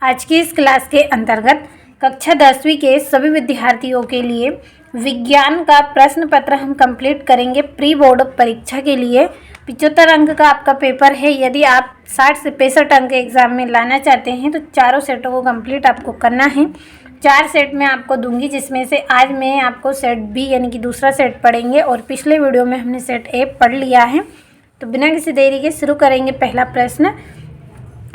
आज की इस क्लास के अंतर्गत कक्षा 10वीं के सभी विद्यार्थियों के लिए विज्ञान का प्रश्न पत्र हम कंप्लीट करेंगे। प्री बोर्ड परीक्षा के लिए 75 अंक का आपका पेपर है। यदि आप 60 से 65 अंक एग्जाम में लाना चाहते हैं तो चारों सेटों को कंप्लीट आपको करना है। 4 सेट मैं आपको दूंगी, जिसमें से आज मैं आपको सेट बी यानी कि दूसरा सेट पढ़ेंगे और पिछले वीडियो में हमने सेट ए पढ़ लिया है। तो बिना किसी देरी के शुरू करेंगे। पहला प्रश्न,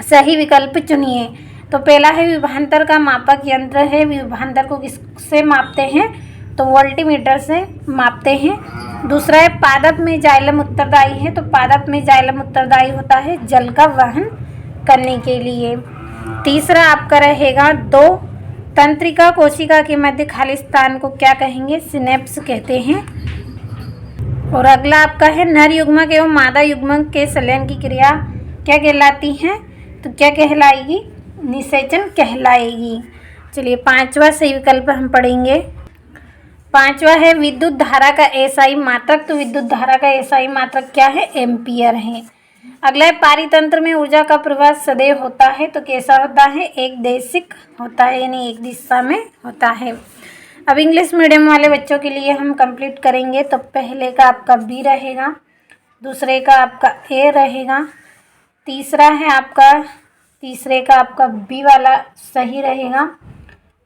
सही विकल्प चुनिए। तो पहला है विभवांतर का मापक यंत्र है। विभवांतर को किससे मापते हैं? तो वोल्टीमीटर से मापते हैं। दूसरा है पादप में जाइलम उत्तरदायी है। तो पादप में जाइलम उत्तरदायी होता है जल का वहन करने के लिए। तीसरा आपका रहेगा दो तंत्रिका कोशिका के मध्य खाली स्थान को क्या कहेंगे? सिनेप्स कहते हैं। और अगला आपका है नर युग्मक एवं मादा युग्मक के संलयन की क्रिया क्या कहलाती है? तो क्या कहलाएगी? निषेचन कहलाएगी। चलिए पांचवा सही विकल्प हम पढ़ेंगे। पांचवा है विद्युत धारा का एसआई मात्रक। तो विद्युत धारा का एसआई मात्रक क्या है? एम्पियर है। अगला है पारितंत्र में ऊर्जा का प्रवाह सदैव होता है। तो कैसा होता है? एक देशिक होता है, यानी एक दिशा में होता है। अब इंग्लिश मीडियम वाले बच्चों के लिए हम कंप्लीट करेंगे। तो पहले का आपका बी रहेगा, दूसरे का आपका ए रहेगा, तीसरे का आपका बी वाला सही रहेगा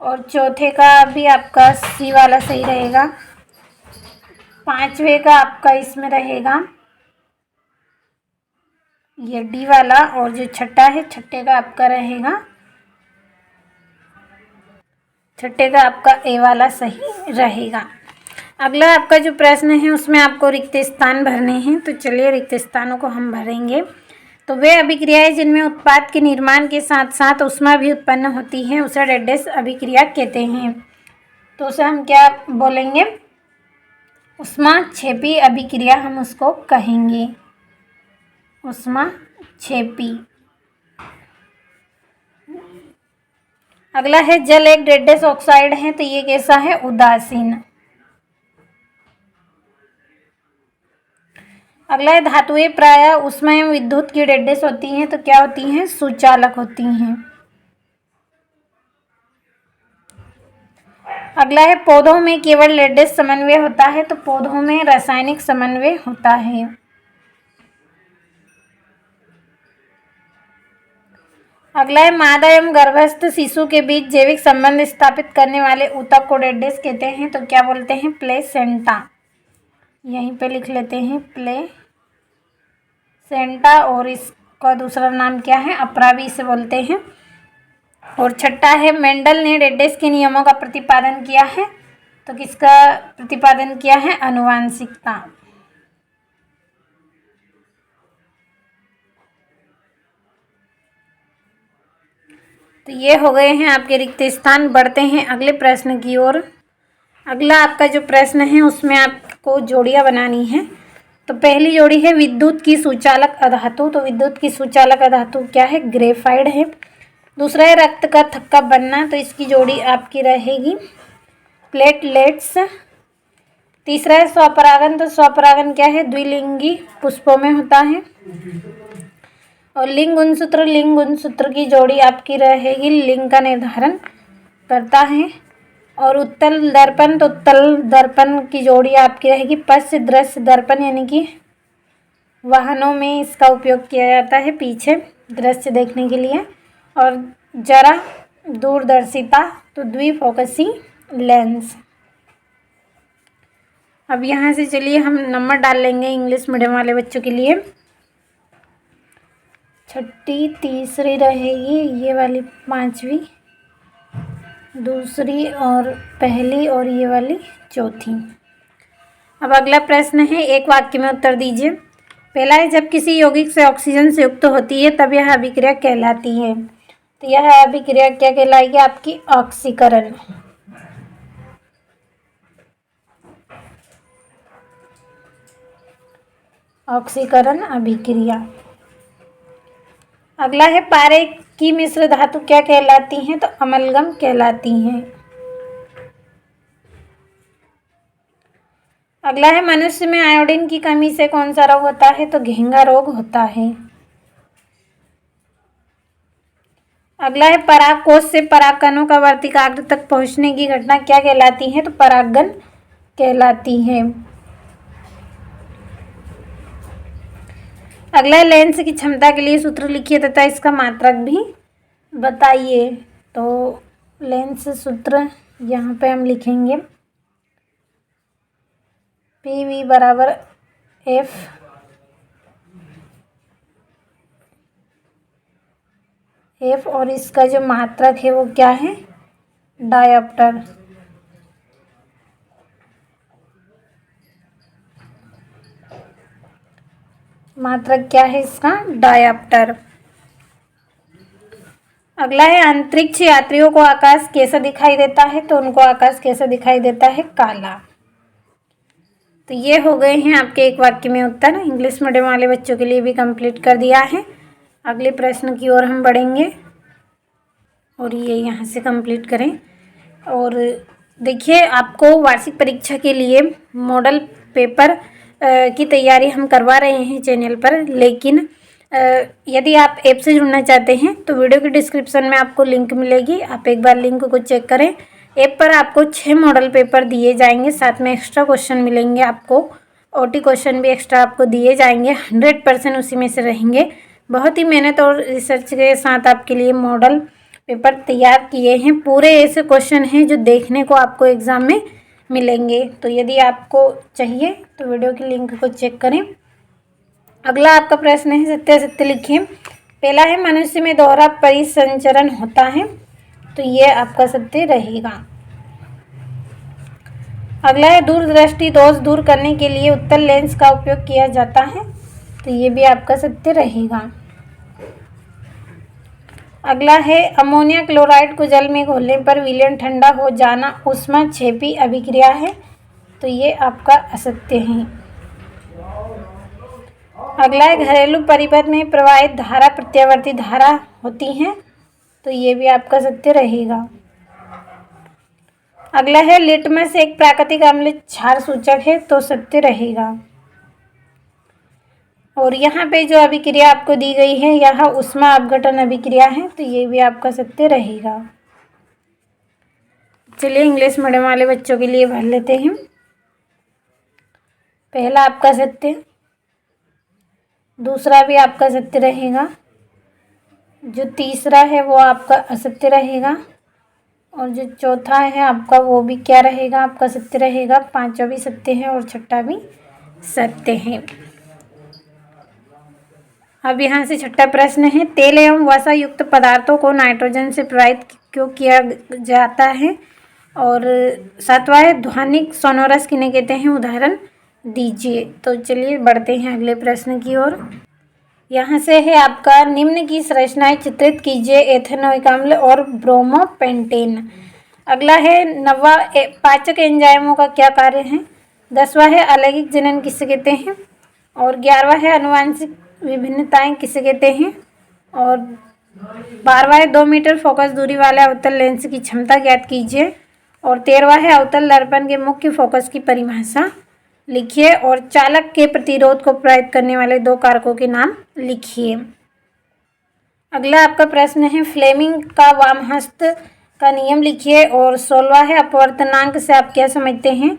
और चौथे का भी आपका सी वाला सही रहेगा। पांचवे का आपका इसमें रहेगा ये डी वाला और जो छठा है छठे का आपका रहेगा, छठे का आपका ए वाला सही रहेगा। अगला आपका जो प्रश्न है उसमें आपको रिक्त स्थान भरने हैं। तो चलिए रिक्त स्थानों को हम भरेंगे। तो वे अभिक्रियाएं जिनमें उत्पाद के निर्माण के साथ साथ ऊष्मा भी उत्पन्न होती है उसे डेडेस अभिक्रिया कहते हैं। तो उसे हम क्या बोलेंगे? ऊष्मा क्षेपी अभिक्रिया हम उसको कहेंगे, ऊष्मा क्षेपी। अगला है जल एक डेडेस ऑक्साइड है। तो ये कैसा है? उदासीन। अगला है धातुएं प्रायः ऊष्मा एवं विद्युत की डेडेस होती हैं। तो क्या होती हैं? सुचालक होती हैं। अगला है पौधों में केवल डेडेस समन्वय होता है। तो पौधों में रासायनिक समन्वय होता है। अगला है मादा एवं गर्भस्थ शिशु के बीच जैविक संबंध स्थापित करने वाले ऊतक को डेडेस कहते हैं। तो क्या बोलते हैं? प्लेसेंटा। यहीं पे लिख लेते हैं प्लेसेंटा। और इसका दूसरा नाम क्या है? अप्रावी इसे बोलते हैं। और छठा है मेंडल ने डेडेस के नियमों का प्रतिपादन किया है। तो किसका प्रतिपादन किया है? आनुवांशिकता। तो ये हो गए हैं आपके रिक्त स्थान। बढ़ते हैं अगले प्रश्न की ओर। अगला आपका जो प्रश्न है उसमें आपको जोड़ियां बनानी है। तो पहली जोड़ी है विद्युत की सुचालक अधातु। तो विद्युत की सुचालक अधातु क्या है? ग्रेफाइड है। दूसरा है रक्त का थक्का बनना। तो इसकी जोड़ी आपकी रहेगी प्लेटलेट्स। तीसरा है स्वपरागन। तो स्वपरागन क्या है? द्विलिंगी पुष्पों में होता है। और लिंग गुणसूत्र की जोड़ी आपकी रहेगी लिंग का निर्धारण करता है। और उत्तल दर्पण। तो उत्तल दर्पण की जोड़ी आपकी रहेगी पश्च दृश्य दर्पण, यानी कि वाहनों में इसका उपयोग किया जाता है पीछे दृश्य देखने के लिए। और जरा दूरदर्शिता। तो द्विफोकसी लेंस। अब यहाँ से चलिए हम नंबर डाल लेंगे इंग्लिश मीडियम वाले बच्चों के लिए। छठी तीसरी रहेगी, ये वाली पांचवी दूसरी और पहली और ये वाली चौथी। अब अगला प्रश्न है, एक वाक्य में उत्तर दीजिए। पहला है जब किसी यौगिक से ऑक्सीजन से युक्त होती है तब यह अभिक्रिया कहलाती है। तो यह अभिक्रिया क्या कहलाएगी? आपकी ऑक्सीकरण। ऑक्सीकरण अभिक्रिया। अगला है पारे की मिश्र धातु क्या कहलाती हैं? तो अमलगम कहलाती हैं। अगला है मनुष्य में आयोडीन की कमी से कौन सा रोग होता है? तो घेंघा रोग होता है। अगला है पराग कोश से पराग कणों का वर्तिकाग्र तक पहुंचने की घटना क्या कहलाती है? तो परागण कहलाती है। अगला है लेंस की क्षमता के लिए सूत्र लिखिए तथा इसका मात्रक भी बताइए। तो लेंस सूत्र यहाँ पे हम लिखेंगे PV बराबर F और इसका जो मात्रक है वो क्या है? डायोप्टर। मात्रक क्या है इसका? डायोप्टर। अगला है अंतरिक्ष यात्रियों को आकाश कैसा दिखाई देता है? तो उनको आकाश कैसा दिखाई देता है? काला। तो ये हो गए हैं आपके एक वाक्य में उत्तर। इंग्लिश मीडियम वाले बच्चों के लिए भी कंप्लीट कर दिया है। अगले प्रश्न की ओर हम बढ़ेंगे और ये यहाँ से कंप्लीट करें। और देखिए, आपको वार्षिक परीक्षा के लिए मॉडल पेपर की तैयारी हम करवा रहे हैं चैनल पर, लेकिन यदि आप ऐप से जुड़ना चाहते हैं तो वीडियो के डिस्क्रिप्शन में आपको लिंक मिलेगी, आप एक बार लिंक को चेक करें। ऐप पर आपको 6 मॉडल पेपर दिए जाएंगे, साथ में एक्स्ट्रा क्वेश्चन मिलेंगे आपको, OT क्वेश्चन भी एक्स्ट्रा आपको दिए जाएंगे, 100% उसी में से रहेंगे। बहुत ही मेहनत और रिसर्च के साथ आपके लिए मॉडल पेपर तैयार किए हैं। पूरे ऐसे क्वेश्चन हैं जो देखने को आपको एग्ज़ाम में मिलेंगे। तो यदि आपको चाहिए तो वीडियो की लिंक को चेक करें। अगला आपका प्रश्न है सत्य सत्य लिखिए। पहला है मनुष्य में दोहरा परिसंचरण होता है, तो ये आपका सत्य रहेगा। अगला है दूरदृष्टि दोष दूर करने के लिए उत्तल लेंस का उपयोग किया जाता है, तो ये भी आपका सत्य रहेगा। अगला है अमोनिया क्लोराइड को जल में घोलने पर विलयन ठंडा हो जाना ऊष्माक्षेपी अभिक्रिया है, तो ये आपका असत्य है। अगला है घरेलू परिपथ में प्रवाहित धारा प्रत्यावर्ती धारा होती है, तो ये भी आपका सत्य रहेगा। अगला है लिटमस एक प्राकृतिक अम्ल क्षार सूचक है, तो सत्य रहेगा। और यहाँ पे जो अभिक्रिया आपको दी गई है यह ऊष्मा अपघटन अभिक्रिया है, तो ये भी आपका सत्य रहेगा। चलिए इंग्लिश मीडियम वाले बच्चों के लिए भर लेते हैं। पहला आपका सत्य, दूसरा भी आपका सत्य रहेगा, जो तीसरा है वो आपका असत्य रहेगा, और जो चौथा है आपका वो भी क्या रहेगा? आपका सत्य रहेगा। पांचवा भी सत्य है और छठा भी सत्य है। अब यहाँ से छठा प्रश्न है तेल एवं वसा युक्त पदार्थों को नाइट्रोजन से प्रभावित क्यों किया जाता है? और सातवां है ध्वनिक सोनोरस किन्हें कहते हैं? उदाहरण दीजिए। तो चलिए बढ़ते हैं अगले प्रश्न की ओर। यहाँ से है आपका निम्न की संरचनाएं चित्रित कीजिए एथेनोइक अम्ल और ब्रोमोपेंटेन। अगला है 9वां पाचक एंजाइमों का क्या कार्य है? 10वां है अलैंगिक जनन किसे कहते हैं? और 11वां है आनुवंशिक विभिन्नताएं किसे कहते हैं? और 12वां है 2 मीटर फोकस दूरी वाले अवतल लेंस की क्षमता ज्ञात कीजिए। और 13वां है अवतल दर्पण के मुख्य फोकस की परिभाषा लिखिए। और चालक के प्रतिरोध को प्रभावित करने वाले 2 कारकों के नाम लिखिए। अगला आपका प्रश्न है फ्लेमिंग का वामहस्त का नियम लिखिए। और 16वां है अपवर्तनांक से आप क्या समझते हैं?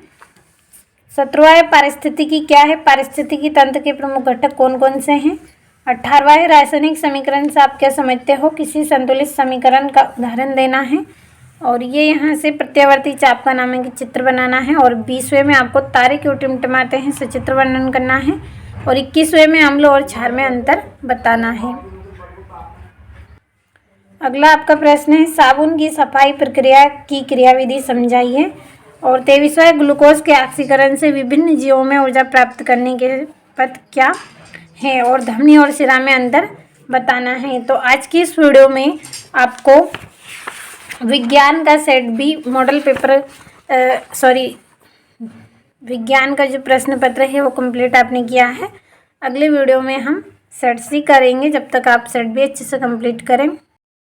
17वां है पारिस्थितिकी क्या है? पारिस्थितिकी तंत्र के प्रमुख घटक कौन कौन से हैं? 18वां है रासायनिक समीकरण से आप क्या समझते हो? किसी संतुलित समीकरण का उदाहरण देना है। और ये यहाँ से प्रत्यावर्ती चाप का नामक चित्र बनाना है। और 20वें में आपको तारे क्यों टिमटिमाते हैं सचित्र वर्णन करना है। और 21वें में अम्ल और क्षार में अंतर बताना है। अगला आपका प्रश्न है साबुन की सफाई प्रक्रिया की क्रियाविधि समझाइए। और 23वां ग्लूकोज के ऑक्सीकरण से विभिन्न जीवों में ऊर्जा प्राप्त करने के पथ क्या है? और धमनी और शिरा में अंतर बताना है। तो आज की इस वीडियो में आपको विज्ञान का सेट बी मॉडल पेपर विज्ञान का जो प्रश्न पत्र है वो कंप्लीट आपने किया है। अगले वीडियो में हम सेट सी करेंगे। जब तक आप सेट बी अच्छे से कंप्लीट करें।